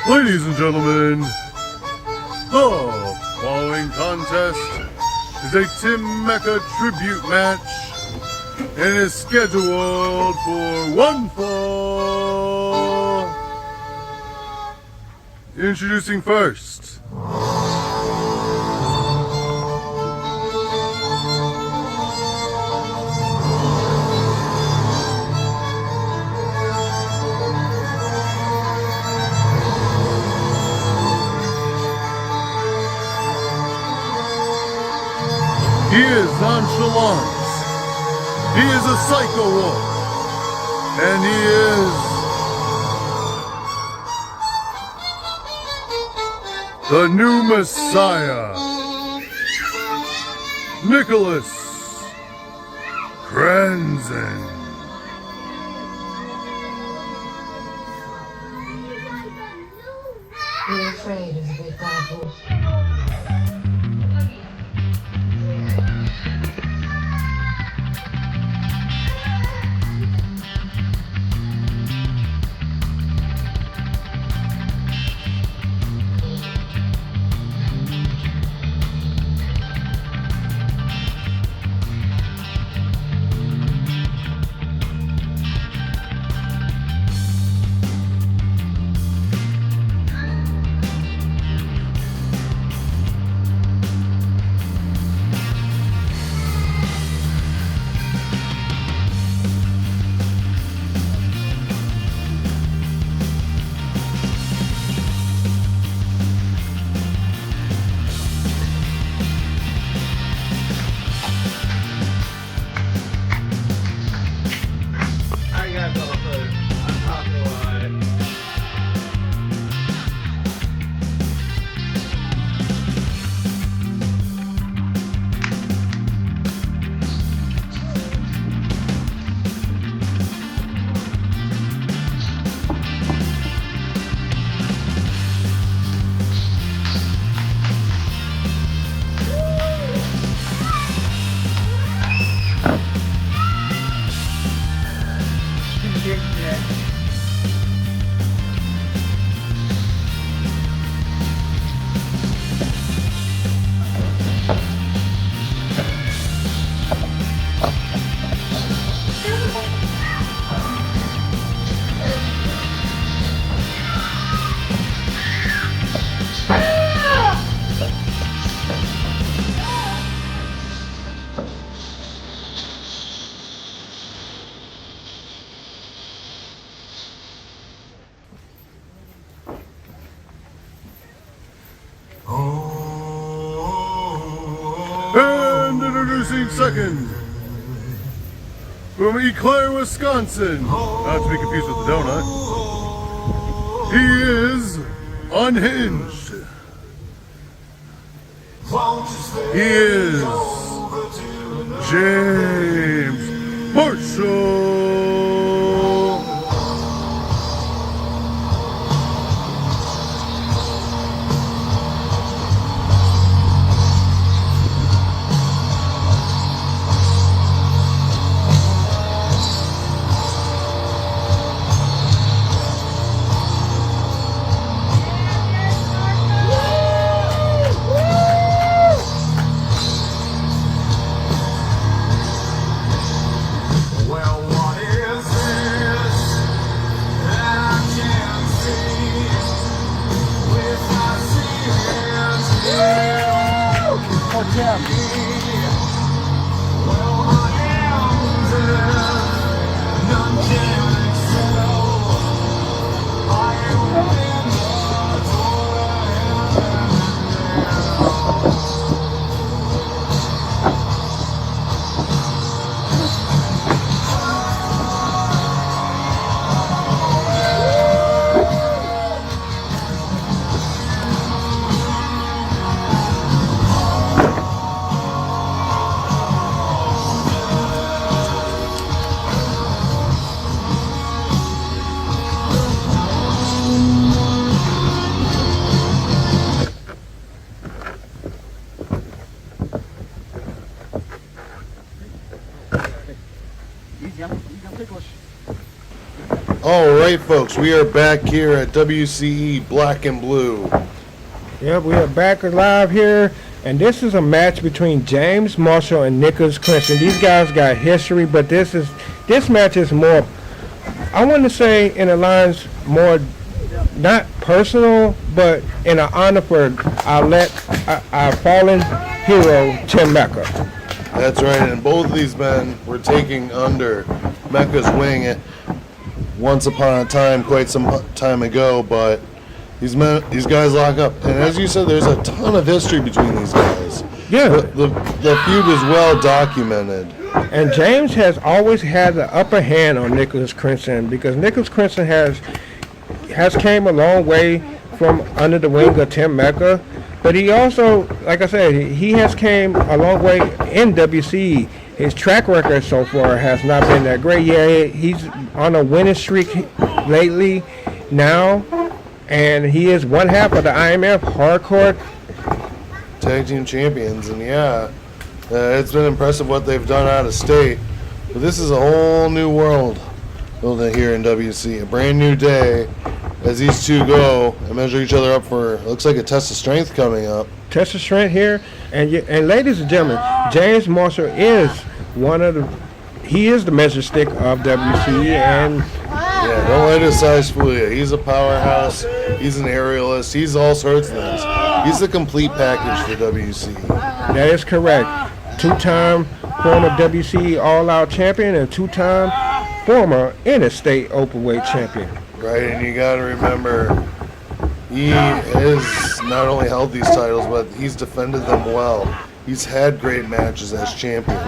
Ladies and gentlemen, the following contest is a Team Mecca tribute match and is scheduled for one fall. Introducing first, he is nonchalant, he is a psycho wolf, and he is the new Messiah, Nicholas Crenson. You're afraid of the big bad wolf. And introducing second, from Eau Claire, Wisconsin, not to be confused with the donut, he is unhinged. He is James Marshall. All right, folks, we are back here at WCE Black and Blue. Yep, we are back live here, and this is a match between James Marshall and Nicholas Crenson. These guys got history, but this match is more, I want to say, in the lines more not personal, but in an honor for our fallen hero, Tim Mecca. That's right, and both of these men were taking under Mecca's wing once upon a time, quite some time ago, but these guys lock up. And as you said, there's a ton of history between these guys. Yeah. The feud is well documented. And James has always had the upper hand on Nicholas Crenson because Nicholas Crenson has came a long way from under the wing of Tim Mecca. But he also, like I said, he has came a long way in WCE. His track record so far has not been that great. Yeah, he's on a winning streak lately now, and he is one half of the IMF Hardcore Tag Team Champions, and it's been impressive what they've done out of state. But this is a whole new world building here in WC, a brand new day as these two go and measure each other up for, looks like a test of strength coming up. Test of strength here, and ladies and gentlemen, James Marshall is he is the measure stick of WCE, and yeah, don't let his size fool you. He's a powerhouse. He's an aerialist. He's all sorts of things. He's the complete package for WCE. That is correct. Two-time former WCE All-Out champion and two-time former interstate openweight champion. Right, and you got to remember, he has not only held these titles, but he's defended them well. He's had great matches as champion.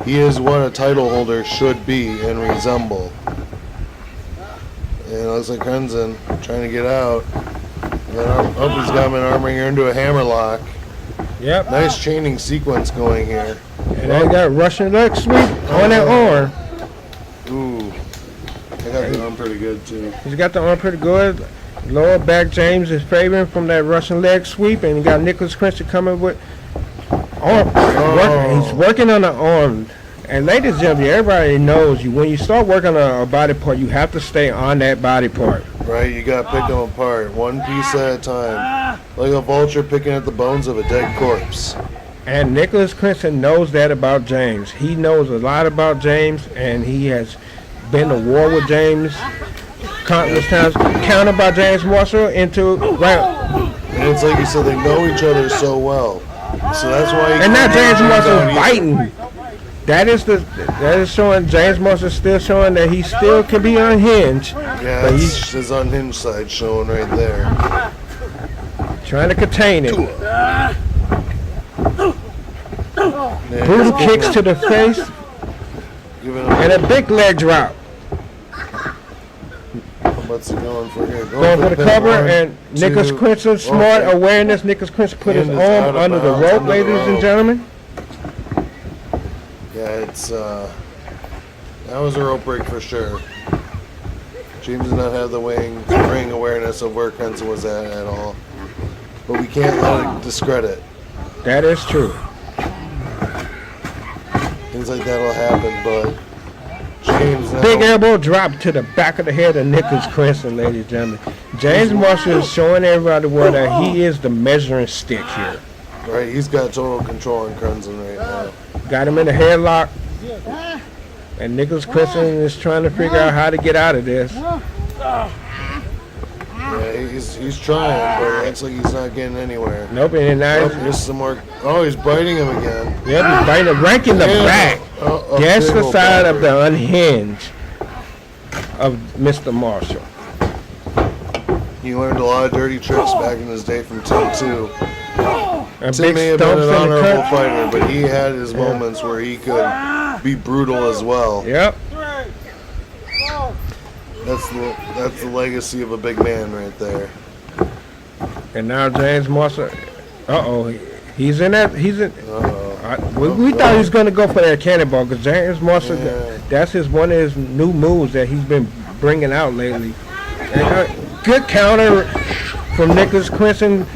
He is what a title holder should be and resemble. And it looks like Crenson trying to get out. He's got him in arm wringer into a hammerlock. Yep. Nice chaining sequence going here. And they got Russian leg sweep on that arm. Ooh. They got the arm pretty good, too. He's got the arm pretty good. Lower back James is favoring from that Russian leg sweep, and you got Nicholas Crenson coming with arm. He's working on the arm. And ladies and gentlemen, everybody knows when you start working on a body part, you have to stay on that body part. Right, you got to pick them apart, one piece at a time. Like a vulture picking at the bones of a dead corpse. And Nicholas Crenson knows that about James. He knows a lot about James, and he has been to war with James countless times, counted by James Marshall into right. And it's like you said, they know each other so well. So that's why. And now James Marshall fighting. That is showing James Marshall still showing that he still can be unhinged. Yeah, that's his unhinged side showing right there. Trying to contain it. Brutal kicks to the face. And a big leg drop. What's he going for here? Going for the cover, and Nicholas Crenson, smart awareness. Nicholas Crenson put his arm under the rope, ladies and gentlemen. Yeah, that was a rope break for sure. James did not have the ring awareness of where Crenson was at all. But we can't let it discredit. That is true. Things like that will happen, but James now. Big elbow drop to the back of the head of Nicholas Crenson, ladies and gentlemen. James Marshall is showing everybody that he is the measuring stick here. Right, he's got total control on Crenson right now. Got him in the headlock. And Nicholas Crenson is trying to figure out how to get out of this. Yeah, he's trying, but it looks like he's not getting anywhere. Nope, and now here's some more. Oh, he's biting him again. Yep, he's biting him, ranking the back. That's the side of the unhinged of Mr. Marshall. He learned a lot of dirty tricks back in his day from Tim, too. Tim may have been an honorable fighter, but he had his moments where he could be brutal as well. Yep. That's the legacy of a big man right there. And now James Marshall. He's in that. He's in. We thought he was going to go for that cannonball because James Marshall. Yeah. That's one of his new moves that he's been bringing out lately. And, good counter from Nicholas Crenson.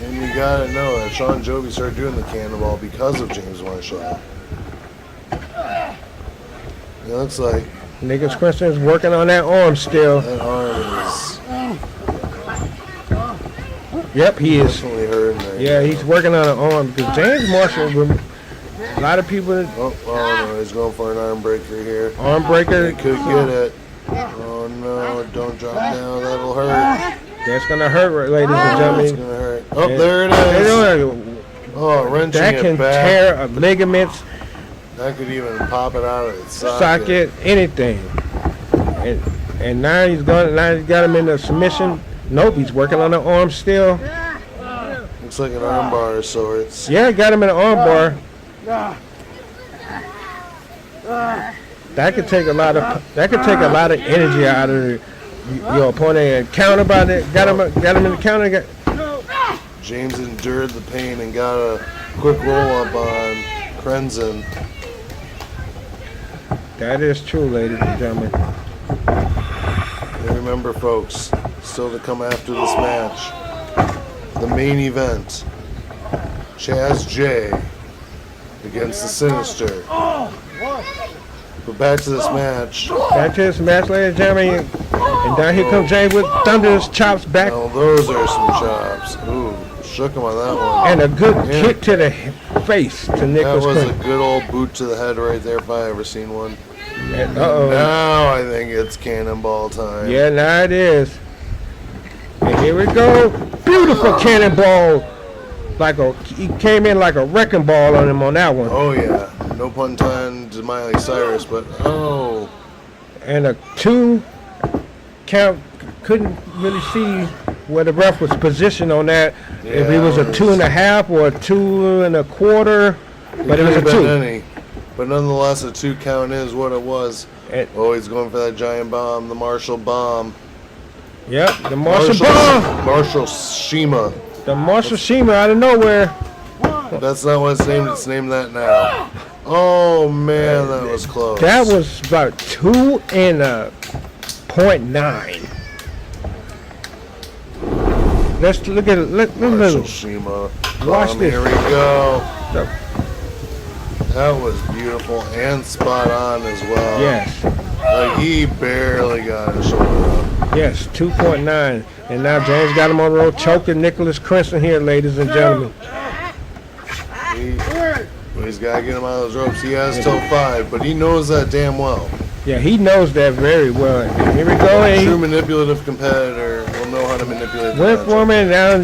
And you gotta know that Sean Joby started doing the cannonball because of James Marshall. It looks like Nicholas Crenson is working on that arm still. That arm is Yep, he is. definitely hurting there. Yeah, he's working on an arm because James Marshall, a lot of people, Oh no, he's going for an arm breaker here. arm breaker, He could get it. Oh no, don't drop down, that'll hurt. that's going to hurt, ladies and It's gentlemen. gonna hurt. Oh, Yeah. there it They is. don't- Oh, wrenching That it can back. tear ligaments, That could even pop it out of its socket, anything. And now he's got him in a submission. Nope, he's working on the arm still. Looks like an arm bar of sorts. Yeah, got him in an arm bar. That could take a lot of energy out of your opponent. And counter by that, got him in the counter. James endured the pain and got a quick roll up on Crenson. That is true, ladies and gentlemen. And remember, folks, still to come after this match, the main event, Chaz J against the Sinister. But back to this match. Back to this match, ladies and gentlemen. And down here comes James with thunderous chops back. Now those are some chops. Ooh, shook him on that one. And a good kick to the face to That Nicholas was a Crenson. good old boot to the head right there if I ever seen one. Uh-oh. Now I think it's cannonball time. Yeah, now it is. And here we go. Beautiful cannonball. He came in like a wrecking ball on him on that one. Oh yeah. No pun intended to Miley Cyrus, but oh. And a 2 count. Couldn't really see where the ref was positioned on that. If it was a 2.5 or a 2 1/4. But it was a Could've 2. been any. But nonetheless, a 2 count is what it was. And- Oh, he's going for that giant bomb, the Marshall bomb. Yep, the Marshall bomb. Marshall Shima. The Marshall Shima out of nowhere. That's not what it's named. It's named that now. Oh man, that was close. That was about 2.9. Let's look at it. Marshall Shima. Watch this. Here we go. The- That was beautiful and spot on as well. Yes, Like he barely got his shoulder up. yes, 2.9. And now James got him on the road, choking Nicholas Crenson here, ladies and gentlemen. He's got to get him out of those ropes. He has till 5, but he knows that damn well. Yeah, he knows that very well. And here we go. A And true he manipulative competitor will know how to manipulate the went matchup. for him, and now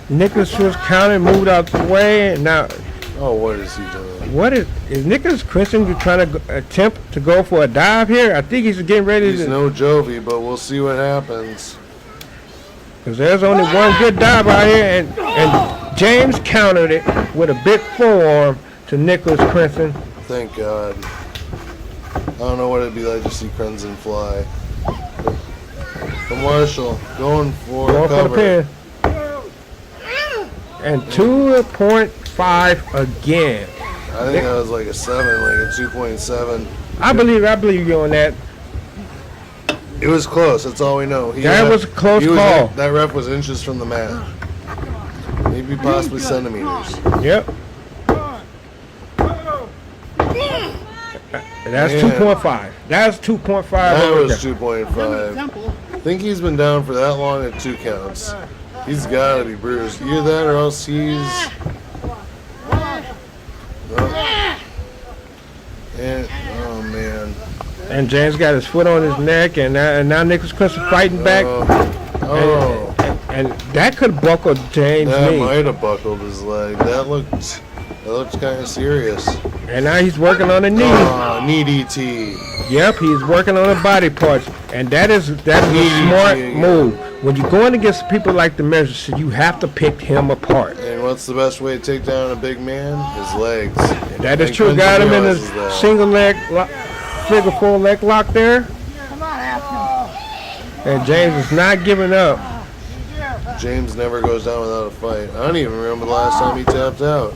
Nicholas was counted, moved out the way, and now Oh, what is he doing? what is Nicholas Crenson trying to attempt to go for a dive here? I think he's getting ready He's to. no Jovi, but we'll see what happens. Because there's only one good dive out here, and James countered it with a big forearm to Nicholas Crenson. Thank God. I don't know what it'd be like to see Crenson fly. But Marshall going for Going for the cover. pin. And 2.5 again. I think that was like a 7, like a 2.7. I believe you on that. It was close. That's all we know. That was a close he was call. That ref was inches from the mat. Maybe possibly centimeters. Yep. And that's Man. 2.5. That's 2.5. That over was there. 2.5. I think he's been down for that long at 2 counts. He's got to be bruised. Either that or else he's... oh, man. And James got his foot on his neck, and now Nicholas Crenson fighting back. Oh. And that could buckle James' That knee. might have buckled his leg. That looked kind of serious. And now he's working on the knee. Knee DT. Yep, he's working on the body parts. And that is a smart move. When you're going against people like the Measure, you have to pick him apart. And what's the best way to take down a big man? His legs. That is And true. Crenson Got him in a realizes that. figure 4 leg lock there. And James is not giving up. James never goes down without a fight. I don't even remember the last time he tapped out.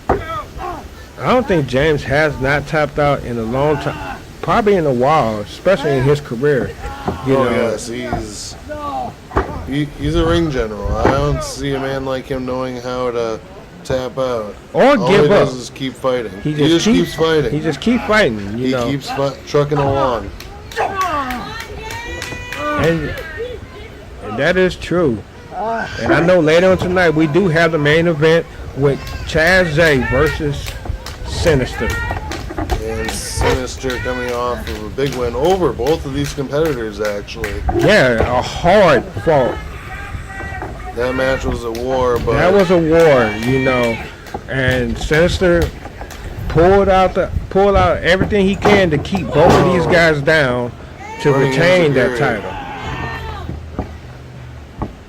I don't think James has not tapped out in a long time. Probably in a while, especially in his career. You know, Yes, he's a ring general. I don't see a man like him knowing how to tap out. or All give he up. does is keep fighting. He He just keeps fighting. He just keeps fighting. You He know. keeps trucking along. And that is true. And I know later on tonight we do have the main event with Chaz J versus Sinister. And Sinister coming off of a big win over both of these competitors, actually. Yeah, a hard fought. That match was a war, but That was a war, you know. And Sinister pulled out everything he can to keep both of these guys down to retain that title.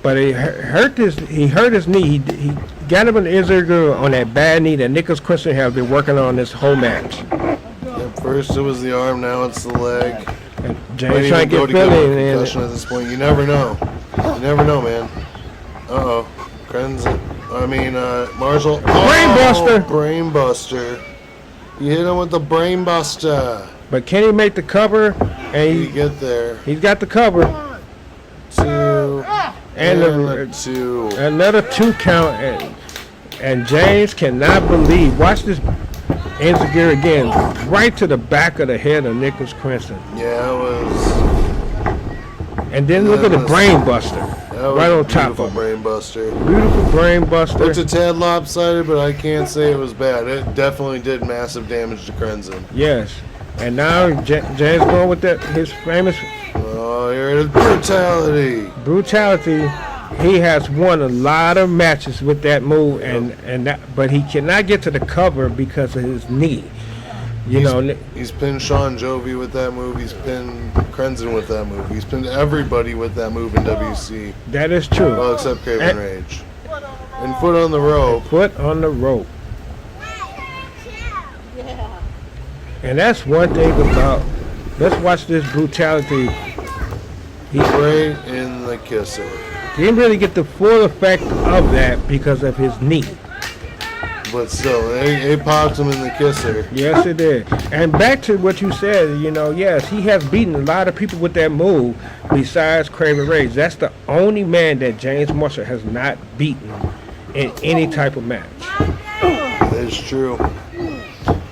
But he hurt his knee. He got him an injury on that bad knee that Nicholas Crenson has been working on this whole match. At first it was the arm, now it's the leg. And James trying to get Philly in. Concussion at this point. You never know. You never know, man. Uh-oh. Crenson. Marshall. Brainbuster. Brainbuster. You hit him with the brainbuster. But can he make the cover? And You get there. he's got the cover. 2. And a 2. another 2 count. And James cannot believe. Watch this gear again. Right to the back of the head of Nicholas Crenson. Yeah, it was. And then look at the brainbuster. That was Right on a top beautiful of it. brainbuster. Beautiful brainbuster. Looked a tad lopsided, but I can't say it was bad. It definitely did massive damage to Crenson. Yes. And now James going with his famous Oh, here it is. Brutality. brutality. He has won a lot of matches with that move, but he cannot get to the cover because of his knee. He's pinned Sean Jovi with that move. He's pinned Crenson with that move. He's pinned everybody with that move in WC. That is true. Well, except Craven Rage. And foot on the rope. Foot on the rope. And that's one thing about. Let's watch this brutality. Right in the kisser. He didn't really get the full effect of that because of his knee. But still, it popped him in the kisser. Yes, it did. And back to what you said, yes, he has beaten a lot of people with that move besides Craven Rage. That's the only man that James Marshall has not beaten in any type of match. That's true.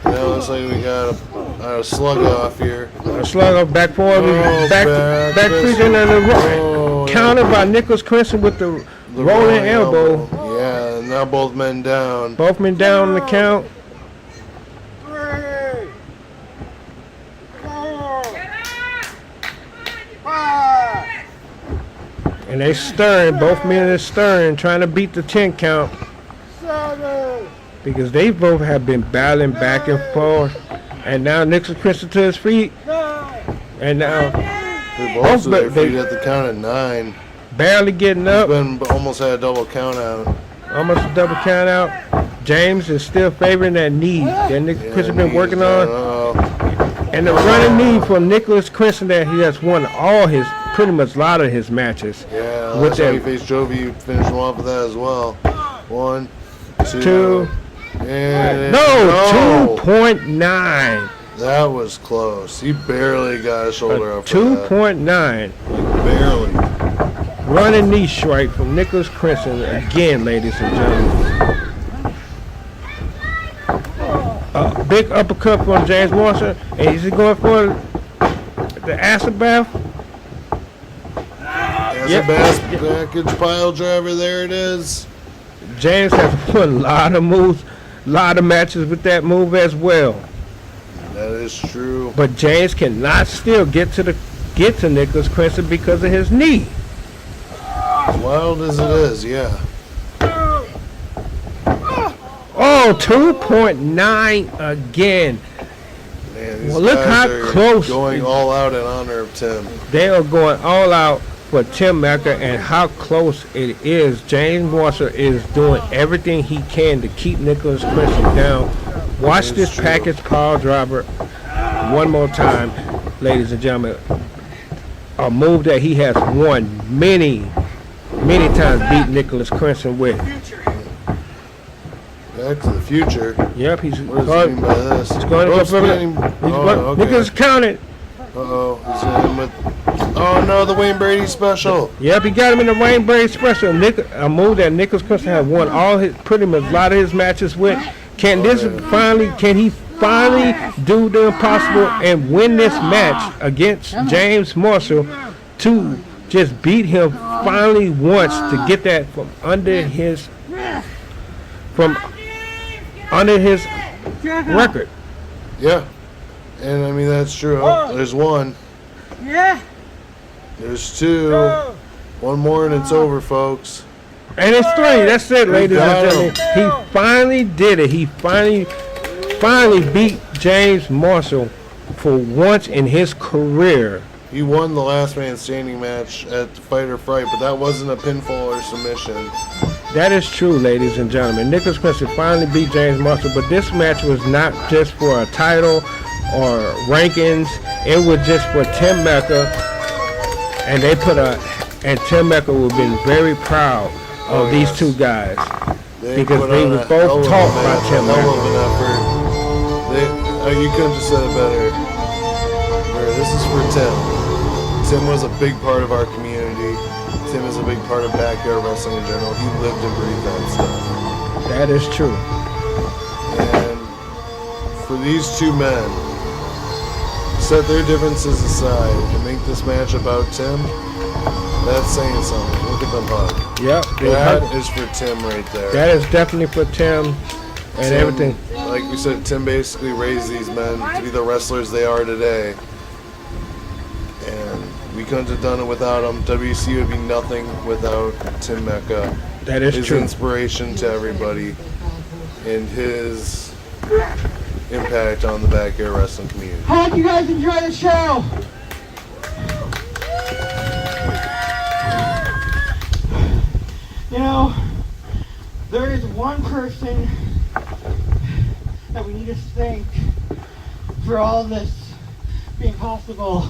Now looks like we got a slug off here. A slug off back forward, back fist into the rope. Countered by Nicholas Crenson with the rolling elbow. Yeah, now both men down. Both men down on the count. 3, 4, 5. And they stirring, both men are stirring, trying to beat the 10 count. 7. Because they both have been battling back and forth. And now Nicholas Crenson to his feet. 9. And now They're both to their feet at the count of 9. barely getting up. Been almost had a double count out. Almost a double count out. James is still favoring that knee that Nicholas Crenson been working on. And the running knee from Nicholas Crenson that he has won pretty much a lot of his matches. Yeah, With last time he that- faced Jovi, you finished him off with that as well. 1, 2, 2. and No, 2.9. That was close. He barely got his shoulder up for 2.9. that. Barely. Running knee strike from Nicholas Crenson again, ladies and gentlemen. A big uppercut from James Marshall. And is he going for the acid bath? As Yep. a package pile driver, there it is. James has won a lot of moves, a lot of matches with that move as well. That is true. But James cannot still get to Nicholas Crenson because of his knee. As wild as it is, yeah. Oh, 2.9 again. Man, these Well, look guys how are close going all out in honor of Tim. They are going all out for Tim Mecca, and how close it is. James Marshall is doing everything he can to keep Nicholas Crenson down. Watch this true. package power driver one more time, ladies and gentlemen. A move that he has won many times, beat Nicholas Crenson with. Back to the future. Yep, he's What does he mean by this? He's going to go for okay. Nicholas counted. Uh-oh. He's in with... Oh, no, the Wayne Brady special. Yep, he got him in the Wayne Brady special. A move that Nicholas Crenson has won pretty much a lot of his matches with. Can he finally do the impossible and win this match against James Marshall to just beat him finally once to get that from under his record. Yeah. And I mean, that's true. Oh, there's one. Yeah. There's two. One more and it's over, folks. And it's 3. That's it, ladies and got gentlemen. He finally did it. He finally beat James Marshall for once in his career. He won the last man standing match at Fight or Fright, but that wasn't a pinfall or submission. That is true, ladies and gentlemen. Nicholas Crenson finally beat James Marshall, but this match was not just for a title or rankings. It was just for Tim Mecca, and Tim Mecca would have been very proud of these two guys because they were both taught by Tim Mecca. You couldn't have said it better. This is for Tim. Tim was a big part of our community. Tim is a big part of backyard wrestling in general. He lived and breathed that stuff. That is true. And for these two men, set their differences aside and make this match about Tim, that's saying something. Look at them hug. Yep. That is for Tim right there. That is definitely for Tim and everything. Like we said, Tim basically raised these men to be the wrestlers they are today. And we couldn't have done it without him. WCE would be nothing without Tim Mecca. That is his true. Inspiration to everybody and his impact on the backyard wrestling community. Hope you guys enjoy the show. You know, there is one person that we need to thank for all this being possible,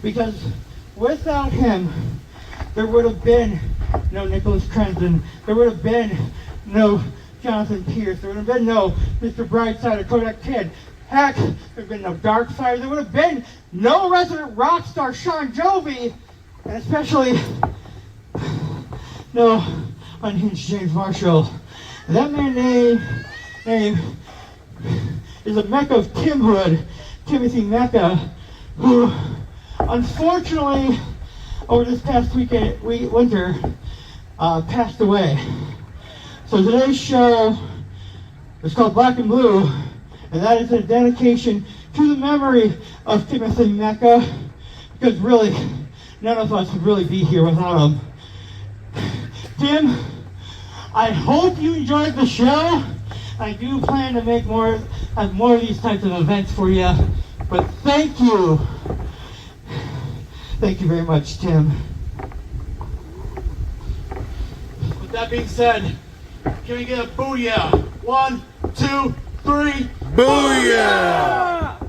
because without him, there would have been no Nicholas Crenson, there would have been no Jonathan Pierce, there would have been no Mr. Brightside or Kodak Kid. Heck, there would have been no Darkside, there would have been no resident rock star Sean Jovi, and especially no unhinged James Marshall. And that man name is a Mecca of Timhood, Timothy Mecca, who unfortunately over this past winter passed away. So today's show is called Black and Blue, and that is a dedication to the memory of Timothy Mecca, because really none of us would really be here without him. Tim, I hope you enjoyed the show. I do plan to have more of these types of events for you, but thank you. Thank you very much, Tim. With that being said, can we get a booyah? 1, 2, 3. Booyah!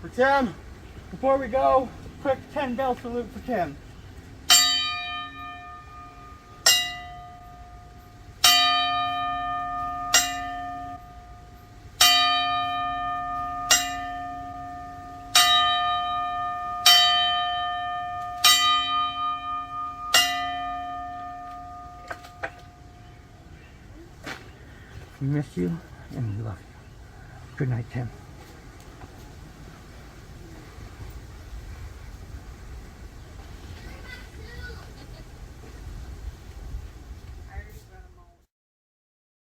For Tim, before we go, quick 10 bell salute for Tim. We miss you and we love you. Good night, Tim.